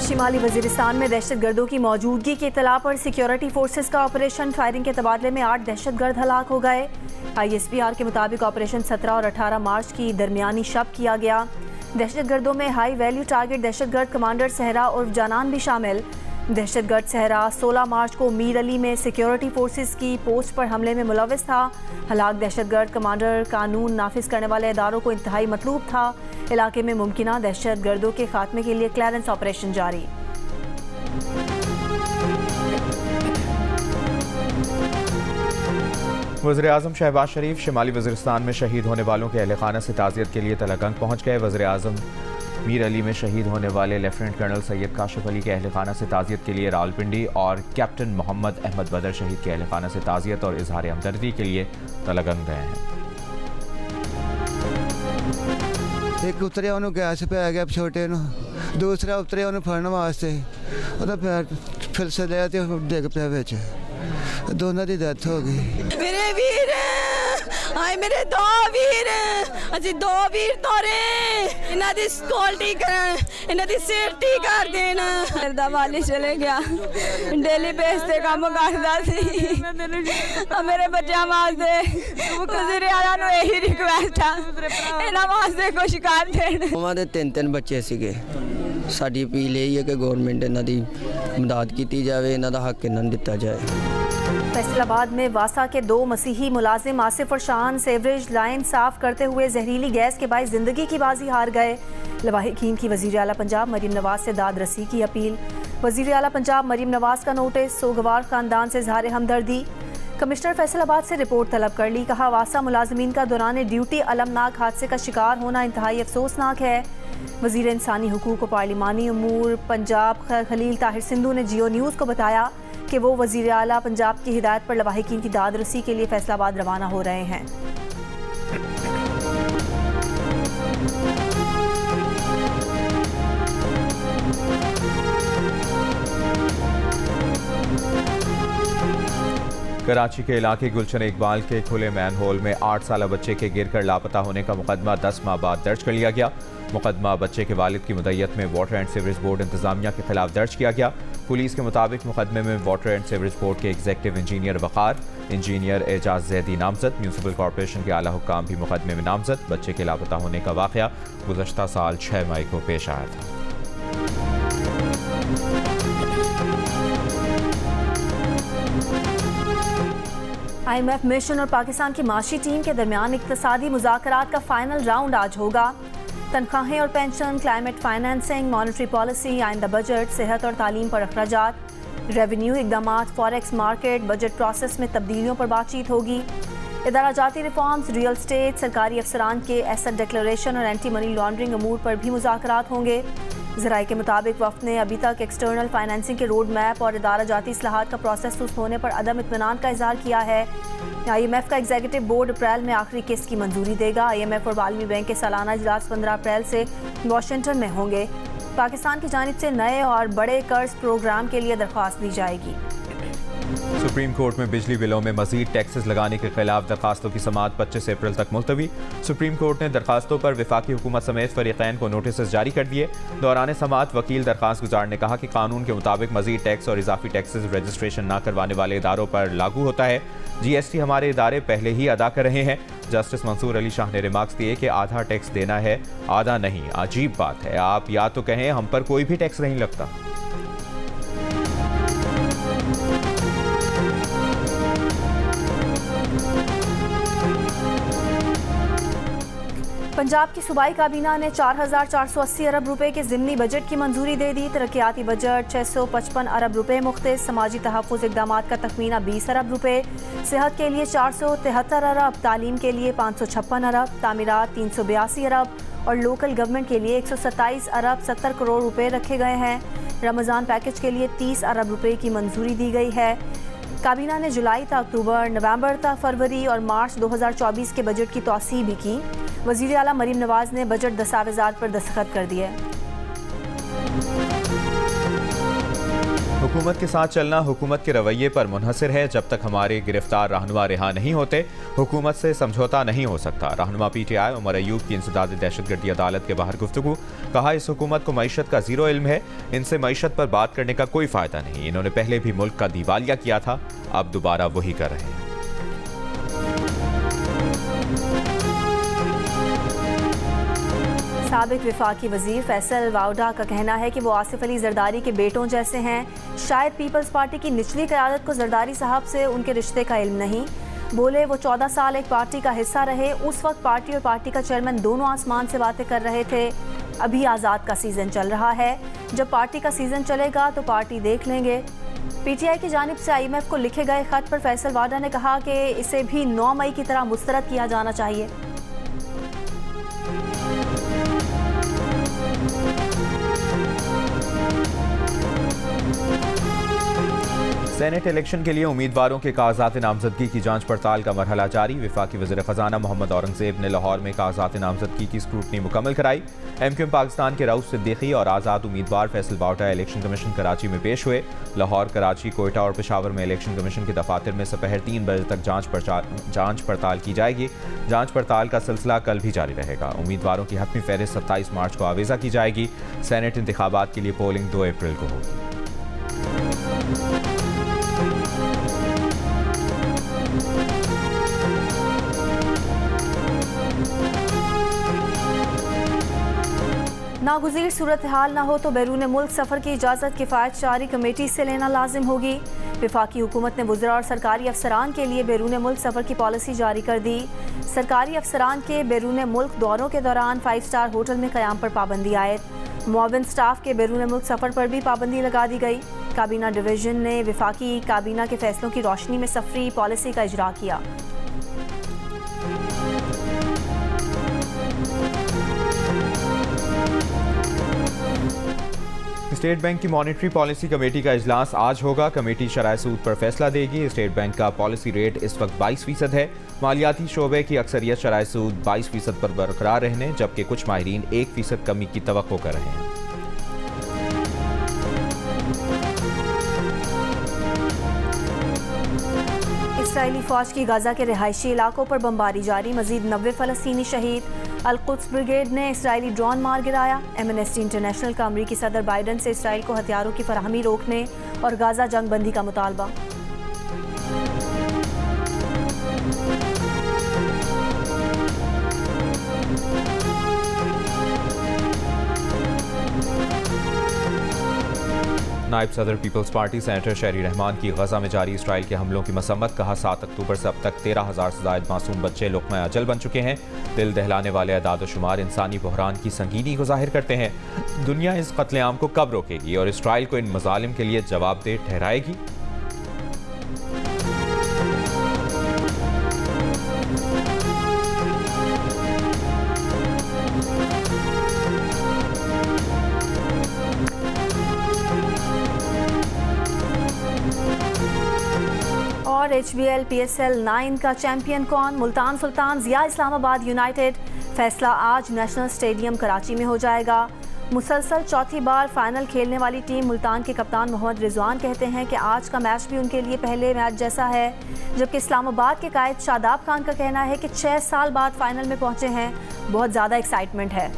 शिमाली वजीरिस्तान में दहशतगर्दों की मौजूदगी की इत्तला पर सिक्योरिटी फोर्सेस का ऑपरेशन फायरिंग के तबादले में 8 दहशतगर्द हलाक हो गए। ISPR के मुताबिक ऑपरेशन 17 और 18 मार्च की दरमियानी शब किया गया। दहशतगर्दों में हाई वैल्यू टारगेट दहशतगर्द कमांडर सहरा उर्फ जानान भी शामिल। दहशतगर्द सहरा 16 मार्च को मीर अली में सिक्योरिटी फोर्सेस की पोस्ट पर हमले में मुलविस था। हलाक दहशतगर्द कमांडर कानून नाफिज करने वाले इदारों को इंतहाई मतलूब था। इलाके में मुमकिना दहशतगर्दों के खात्मे के लिए क्लियरेंस ऑपरेशन जारी। वज़ीर-ए-आज़म शहबाज शरीफ शिमाली वज़ीरिस्तान में शहीद होने वालों के अहल खाना से ताज़ियत के लिए तलगंग पहुँच गए। वज़ीर-ए-आज़म मीर अली में शहीद होने वाले लेफ्टिनेंट कर्नल सैयद काशिफ अली के अहल खाना से ताज़ियत के लिए रावलपिंडी और कैप्टन मोहम्मद अहमद बदर शहीद के अहल खाना से ताज़ियत और इजहार हमदर्दी के लिए तलगंग गए हैं। एक उतरे उन्होंने गैस पे आ गया छोटे नु, दूसरा उतरे उन्होंने फड़न वास्ते फिर से लिया तो डिग पिया बिच, दोनों की डेथ हो गई। मेरे वीर आए मेरे दो वीर अजी दो वीर तोरे इन्हां दी सिक्योरिटी करन इन्हां दी सेफ्टी कर देन। मेरे दा वाली चले गया डेली बेस ते काम करदा सी मेरे बच्चों वास्ते वज़ीर आला नु यही रिक्वेस्ट है इन्हां वास्ते कुछ कर देन। उन्हां दे 3 बच्चे सीगे। साडी अपील यही है कि गवर्नमेंट इन्हां दी मदद की जाए, इन्हां दा हक इन्हां नूं दिता जाए। फैसलाबाद में वासा के 2 मसीही मुलाजिम आसिफ और शान सेवरेज लाइन साफ करते हुए जहरीली गैस के बायस जिंदगी की बाजी हार गए। लवाहिकीन की वज़ीर आला पंजाब मरीम नवाज से दाद रसी की अपील। वज़ीर आला पंजाब मरीम नवाज का नोटिस, सोगवार खानदान से इज़हार हमदर्दी। कमिश्नर फैसलाबाद से रिपोर्ट तलब कर ली। कहा वासा मुलाजिमीन का दौरान ड्यूटी अलमनाक हादसे का शिकार होना इंतहाई अफसोसनाक है। वज़ीर इंसानी हुकूक व पार्लिमानी उमूर पंजाब खलील ताहिर सिंधु ने जियो न्यूज़ को बताया कि वो वज़ीर आला पंजाब की हिदायत पर लवाहिकीन की दाद रसी के लिए फैसलाबाद रवाना हो रहे हैं। कराची के इलाके गुलशन इकबाल के खुले मैन होल में 8 साला बच्चे के गिरकर लापता होने का मुकदमा 10 माह बाद दर्ज कर लिया गया। मुकदमा बच्चे के वालिद की मुद्दत में वाटर एंड सीवरेज बोर्ड इंतजामिया के खिलाफ दर्ज किया गया। पुलिस के मुताबिक मुकदमे में वाटर एंड सीवरेज बोर्ड के एग्जीक्यूटिव इंजीनियर वक़ार, इंजीनियर एजाज जैदी नामजद, म्यूनसिपल कॉरपोरेशन के आला हुक्काम भी मुकदमे में नामजद। बच्चे के लापता होने का वाक़या गुज़श्ता साल 6 मई को पेश आया था। IMF मिशन और पाकिस्तान की माशी टीम के दरमियान इक़्तिसादी मुज़ाकरात का फाइनल राउंड आज होगा। तनख्वाहें और pension, climate financing, monetary policy, आइंदा बजट, सेहत और तालीम पर अखराजात, रेवेन्यू इक़दामात, फॉरेक्स मार्केट, बजट प्रोसेस में तब्दीलियों पर बातचीत होगी। इदारा जाती रिफॉर्म्स, रियल स्टेट, सरकारी अफसरान के एसेट डिक्लेरेशन और एंटी मनी लॉन्ड्रिंग अमूर पर भी मुज़ाकरात होंगे। ज़राए के मुताबिक वफ़द ने अभी तक एक्सटर्नल फाइनेंसिंग के रोड मैप और इदारा जाती इस्लाहात का प्रोसेस सुस्त होने पर अदम इत्मीनान का इज़हार किया है। IMF का एग्जीक्यूटिव बोर्ड अप्रैल में आखिरी किस्त की मंजूरी देगा। IMF और आलमी बैंक के सालाना इजलास 15 अप्रैल से वाशिंगटन में होंगे। पाकिस्तान की जानिब से नए और बड़े कर्ज प्रोग्राम के लिए दरख्वास्त दी जाएगी। सुप्रीम कोर्ट में बिजली बिलों में मजीद टैक्सेस लगाने के खिलाफ दरखास्तों की समाअत 25 अप्रैल तक मुलतवी। सुप्रीम कोर्ट ने दरखास्तों पर वफाकी हुकूमत समेत फरीकैन को नोटिस जारी कर दिए। दौरान समाअत वकील दरखास्त गुजार ने कहा कि कानून के मुताबिक मजीद टैक्स और इजाफी टैक्सेस रजिस्ट्रेशन न करवाने वाले इदारों पर लागू होता है। GST हमारे इदारे पहले ही अदा कर रहे हैं। जस्टिस मंसूर अली शाह ने रिमार्क्स दिए कि आधा टैक्स देना है, आधा नहीं। अजीब बात है, आप या तो कहें हम पर कोई भी टैक्स नहीं लगता। पंजाब की सूबाई काबीना ने 4,480 अरब रुपए के ज़िमनी बजट की मंजूरी दे दी। तरक्याती बजट 655 अरब रुपए मुख्तस, समाजी तहफ़्फ़ुज़ इक़दामात का तखमीना 20 अरब रुपए, सेहत के लिए 473 अरब, तालीम के लिए 556 अरब, तामीरात 382 अरब और लोकल गवर्नमेंट के लिए 127 अरब 70 करोड़ रुपए रखे गए हैं। रमज़ान पैकेज के लिए 30 अरब रुपए की मंजूरी दी गई है। काबीना ने जुलाई तक अक्टूबर, नवंबर तक फरवरी और मार्च 2024 के बजट की तौसीह भी की। वज़ीर आला मरीम नवाज ने बजट दस्तावेज़ात पर दस्तखत कर दिए। हुकूमत के साथ चलना हुकूमत के रवैये पर मुनहसर है। जब तक हमारे गिरफ्तार रहनुमा रिहा नहीं होते, हुकूमत से समझौता नहीं हो सकता। रहनुमा PTI उमर अयूब की इंसदाद दहशतगर्दी अदालत के बाहर गुफ्तगू। कहा, इस हुकूमत को मईशत का जीरो इल्म है, इनसे मईशत पर बात करने का कोई फ़ायदा नहीं। इन्होंने पहले भी मुल्क का दिवालिया किया था, अब दोबारा वही कर रहे हैं। साबिक विफाकी वजीर फैसल वाउडा का कहना है कि वो आसिफ अली जरदारी के बेटों जैसे हैं। शायद पीपल्स पार्टी की निचली क़यादत को जरदारी साहब से उनके रिश्ते का इल्म नहीं। बोले, वो 14 साल एक पार्टी का हिस्सा रहे, उस वक्त पार्टी और पार्टी का चेयरमैन दोनों आसमान से बातें कर रहे थे। अभी आज़ाद का सीज़न चल रहा है, जब पार्टी का सीज़न चलेगा तो पार्टी देख लेंगे। PTI की जानिब से IMF को लिखे गए खत पर फैसल वाडा ने कहा कि इसे भी 9 मई की तरह मुस्तरद किया जाना चाहिए। सेनेट इलेक्शन के लिए उम्मीदवारों के कागजात नामजदगी की जांच पड़ताल का मरहला जारी। वफाकी वज़ीर ख़जाना मोहम्मद औरंगज़ेब ने लाहौर में कागजात नामजदगी की स्क्रूटनी मुकम्मल कराई। MQM पाकिस्तान के रऊफ सिद्दीकी और आज़ाद उम्मीदवार फैसल वाउडा इलेक्शन कमीशन कराची में पेश हुए। लाहौर, कराची, कोयटा और पेशावर में इलेक्शन कमीशन के दफातर में दोपहर 3 बजे तक जांच पड़ताल की जाएगी। जांच पड़ताल का सिलसिला कल भी जारी रहेगा। उम्मीदवारों की हतमी फहरिस्त 27 मार्च को आवेज़ा की जाएगी। सेनेट इंतखाबात के लिए पोलिंग 2 अप्रैल को होगी। नागुज़ीर सूरत हाल न हो तो बैरून मुल्क सफ़र की इजाज़त किफ़ायत जारी कमेटी से लेना लाजिम होगी। वफाकी हुकूमत ने वुज़रा और सरकारी अफसरान के लिए बैरून मुल्क सफ़र की पॉलिसी जारी कर दी। सरकारी अफसरान के बैरून मुल्क दौरों के दौरान 5 स्टार होटल में क़याम पर पाबंदी आयद। मुआविन स्टाफ के बैरून मुल्क सफ़र पर भी पाबंदी लगा दी गई। काबीना डिवीज़न ने वफाकी काबीना के फैसलों की रोशनी में सफ़री पॉलिसी का इजरा किया। स्टेट बैंक की मॉनेटरी पॉलिसी कमेटी का इजलास आज होगा। कमेटी शराय सूद पर फैसला देगी। स्टेट बैंक का पॉलिसी रेट इस वक्त 22% है। मालियाती शोबे की अक्सरियत शराय सूद 22% पर बरकरार रहने, जबकि कुछ माहिरीन 1% कमी की तवक्को कर रहे हैं। इसराइली फ़ौज की गाज़ा के रिहायशी इलाकों पर बमबारी जारी, मज़ीद 90 फ़लस्तीनी शहीद। अल-कुद्स ब्रिगेड ने इसराइली ड्रोन मार गिराया। एमनेस्टी इंटरनेशनल का अमरीकी सदर बाइडन से इसराइल को हथियारों की फराहमी रोकने और गाज़ा जंग बंदी का मुतालबा। नायब सदर पीपल्स पार्टी सेनेटर शहरी रहमान की गजा में जारी इसराइल के हमलों की मसम्मत। कहा, 7 अक्टूबर से अब तक 13,000 से ज़ायद मासूम बच्चे लुक़मा अजल बन चुके हैं। दिल दहलाने वाले अदाद शुमार इंसानी बहरान की संगीनी को जाहिर करते हैं। दुनिया इस कत्लेआम को कब रोकेगी और इसराइल को इन मज़ालिम के लिए जवाबदेह ठहराएगी? और HBL PSL 9 का चैंपियन कौन? मुल्तान सुल्तान या इस्लामाबाद यूनाइटेड? फैसला आज नेशनल स्टेडियम कराची में हो जाएगा। मुसलसल चौथी बार फाइनल खेलने वाली टीम मुल्तान के कप्तान मोहम्मद रिजवान कहते हैं कि आज का मैच भी उनके लिए पहले मैच जैसा है, जबकि इस्लामाबाद के कायद शादाब खान का कहना है कि 6 साल बाद फाइनल में पहुंचे हैं, बहुत ज़्यादा एक्साइटमेंट है।